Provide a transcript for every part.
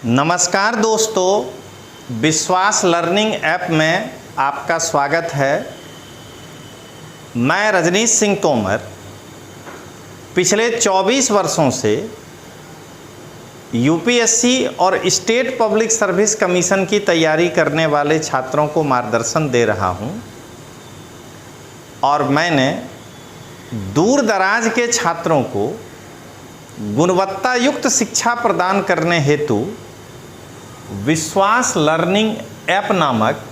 नमस्कार दोस्तों, विश्वास लर्निंग ऐप में आपका स्वागत है। मैं रजनीश सिंह तोमर पिछले 24 वर्षों से यूपीएससी और स्टेट पब्लिक सर्विस कमीशन की तैयारी करने वाले छात्रों को मार्गदर्शन दे रहा हूं और मैंने दूर दराज के छात्रों को गुणवत्ता युक्त शिक्षा प्रदान करने हेतु विश्वास लर्निंग ऐप नामक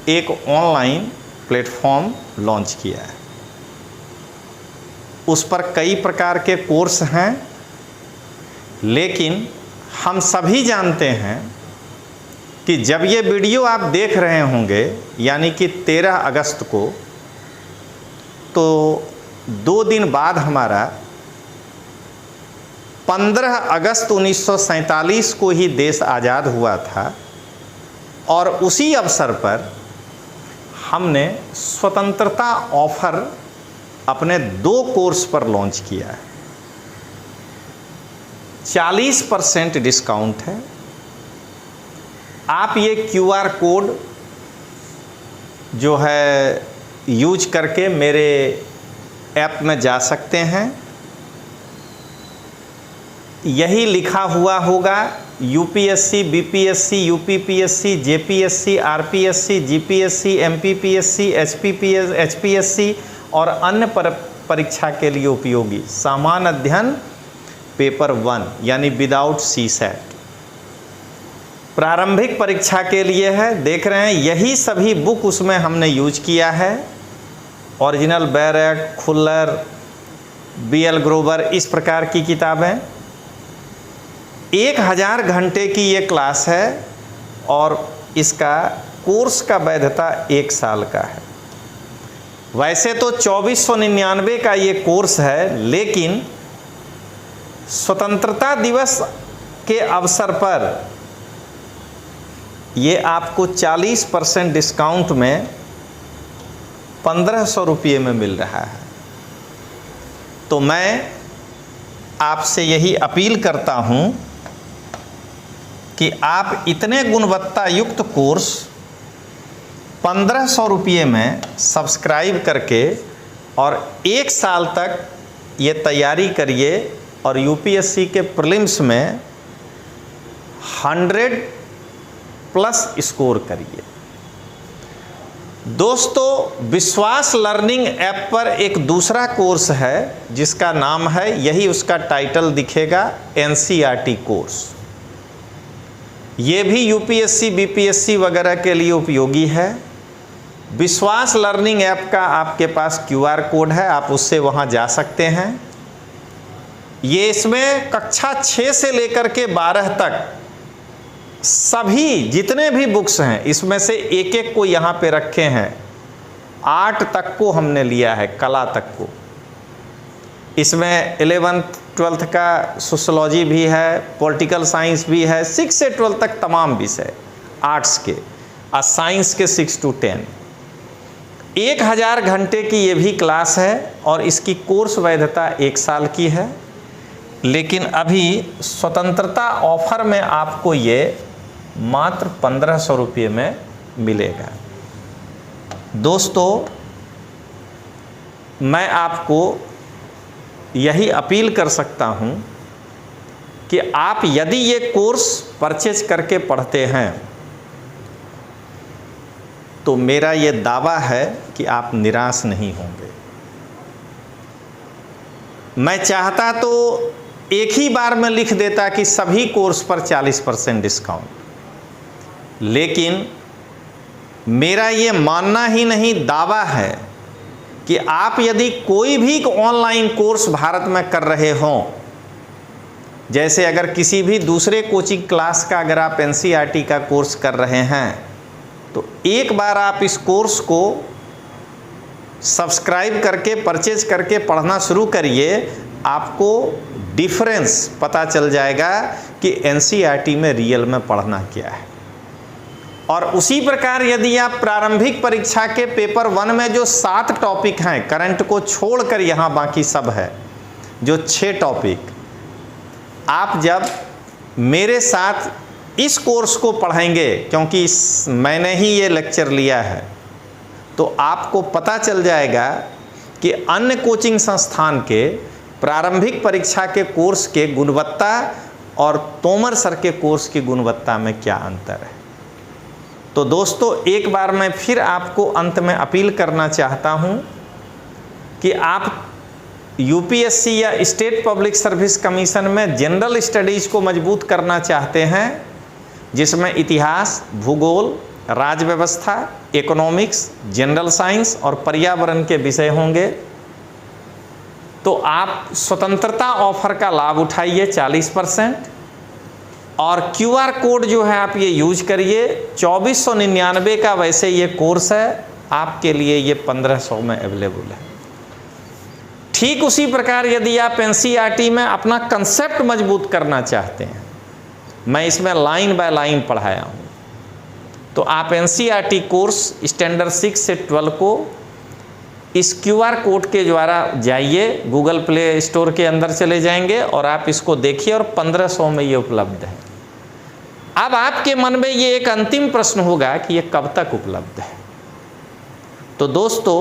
एक ऑनलाइन प्लेटफॉर्म लॉन्च किया है। उस पर कई प्रकार के कोर्स हैं, लेकिन हम सभी जानते हैं कि जब ये वीडियो आप देख रहे होंगे यानी कि 13 अगस्त को, तो 2 दिन बाद हमारा 15 अगस्त 1947 को ही देश आज़ाद हुआ था और उसी अवसर पर हमने स्वतंत्रता ऑफर अपने 2 कोर्स पर लॉन्च किया है। 40% डिस्काउंट है। आप ये QR कोड जो है यूज करके मेरे ऐप में जा सकते हैं। यही लिखा हुआ होगा UPSC, BPSC, UPPSC, JPSC, RPSC, GPSC, MPPSC, HPSC और अन्य परीक्षा के लिए उपयोगी सामान्य अध्ययन पेपर 1 यानी विदाउट सीसेट प्रारंभिक परीक्षा के लिए है। देख रहे हैं यही सभी बुक उसमें हमने यूज किया है। Original barrack, Khullar, BL Grover, इस प्रकार की किताबें। 1000 घंटे की ये क्लास है और इसका कोर्स का वैधता 1 साल का है। वैसे तो 2499 का ये कोर्स है, लेकिन स्वतंत्रता दिवस के अवसर पर ये आपको 40% डिस्काउंट में 1500 रुपये में मिल रहा है। तो मैं आपसे यही अपील करता हूँ कि आप इतने गुणवत्ता युक्त कोर्स 1500 रुपये में सब्सक्राइब करके और 1 साल तक ये तैयारी करिए और यूपीएससी के प्रीलिम्स में 100+ स्कोर करिए। दोस्तों, विश्वास लर्निंग ऐप पर एक दूसरा कोर्स है जिसका नाम है, यही उसका टाइटल दिखेगा, NCERT कोर्स। ये भी यूपीएससी, बीपीएससी वगैरह के लिए उपयोगी है। विश्वास लर्निंग ऐप का आपके पास QR कोड है, आप उससे वहाँ जा सकते हैं। ये इसमें कक्षा 6 से लेकर के 12 तक सभी जितने भी बुक्स हैं, इसमें से एक एक को यहाँ पे रखे हैं। 8 तक को हमने लिया है, कला तक को। इसमें 11th 12th का सोशलॉजी भी है, पॉलिटिकल साइंस भी है, 6 से 12 तक तमाम विषय आर्ट्स के और साइंस के 6 to 10। 1000 घंटे की ये भी क्लास है और इसकी कोर्स वैधता 1 साल की है। लेकिन अभी स्वतंत्रता ऑफर में आपको ये मात्र 1500 रुपये में मिलेगा। दोस्तों, मैं आपको यही अपील कर सकता हूं कि आप यदि ये कोर्स परचेज करके पढ़ते हैं तो मेरा ये दावा है कि आप निराश नहीं होंगे। मैं चाहता तो एक ही बार में लिख देता कि सभी कोर्स पर 40% डिस्काउंट, लेकिन मेरा ये मानना ही नहीं, दावा है कि आप यदि कोई भी ऑनलाइन कोर्स भारत में कर रहे हों, जैसे अगर किसी भी दूसरे कोचिंग क्लास का अगर आप NCERT का कोर्स कर रहे हैं, तो एक बार आप इस कोर्स को सब्सक्राइब करके परचेज करके पढ़ना शुरू करिए। आपको डिफरेंस पता चल जाएगा कि NCERT में रियल में पढ़ना क्या है। और उसी प्रकार यदि आप प्रारंभिक परीक्षा के पेपर 1 में जो 7 टॉपिक हैं, करंट को छोड़कर यहाँ बाकी सब है, जो 6 टॉपिक, आप जब मेरे साथ इस कोर्स को पढ़ेंगे, क्योंकि मैंने ही ये लेक्चर लिया है, तो आपको पता चल जाएगा कि अन्य कोचिंग संस्थान के प्रारंभिक परीक्षा के कोर्स के गुणवत्ता और तोमर सर के कोर्स की गुणवत्ता में क्या अंतर है। तो दोस्तों, एक बार मैं फिर आपको अंत में अपील करना चाहता हूं कि आप यूपीएससी या स्टेट पब्लिक सर्विस कमीशन में जनरल स्टडीज़ को मजबूत करना चाहते हैं, जिसमें इतिहास, भूगोल, राज्य व्यवस्था, इकोनॉमिक्स, जनरल साइंस और पर्यावरण के विषय होंगे, तो आप स्वतंत्रता ऑफर का लाभ उठाइए 40%, और QR कोड जो है आप ये यूज करिए। 2499 का वैसे ये कोर्स है, आपके लिए ये 1500 में अवेलेबल है। ठीक उसी प्रकार यदि आप NCERT में अपना कंसेप्ट मजबूत करना चाहते हैं, मैं इसमें लाइन बाय लाइन पढ़ाया हूँ, तो आप NCERT कोर्स स्टैंडर्ड 6 से 12 को इस QR कोड के द्वारा जाइए, गूगल प्ले स्टोर के अंदर चले जाएंगे और आप इसको देखिए, और 1500 में ये उपलब्ध है। अब आपके मन में ये एक अंतिम प्रश्न होगा कि ये कब तक उपलब्ध है। तो दोस्तों,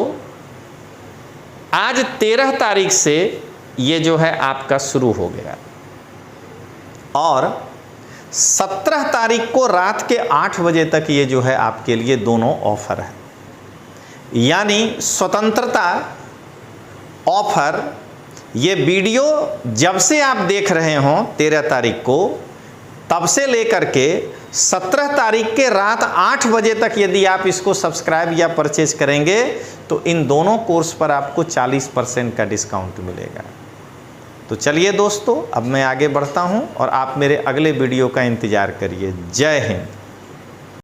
आज 13 तारीख से ये जो है आपका शुरू हो गया, और 17 तारीख को रात के 8 बजे तक ये जो है आपके लिए दोनों ऑफर है। यानी स्वतंत्रता ऑफर, ये वीडियो जब से आप देख रहे हों 13 तारीख को, तब से लेकर के 17 तारीख के रात 8 बजे तक यदि आप इसको सब्सक्राइब या परचेज करेंगे, तो इन दोनों कोर्स पर आपको 40% का डिस्काउंट मिलेगा। तो चलिए दोस्तों, अब मैं आगे बढ़ता हूं और आप मेरे अगले वीडियो का इंतज़ार करिए। जय हिंद।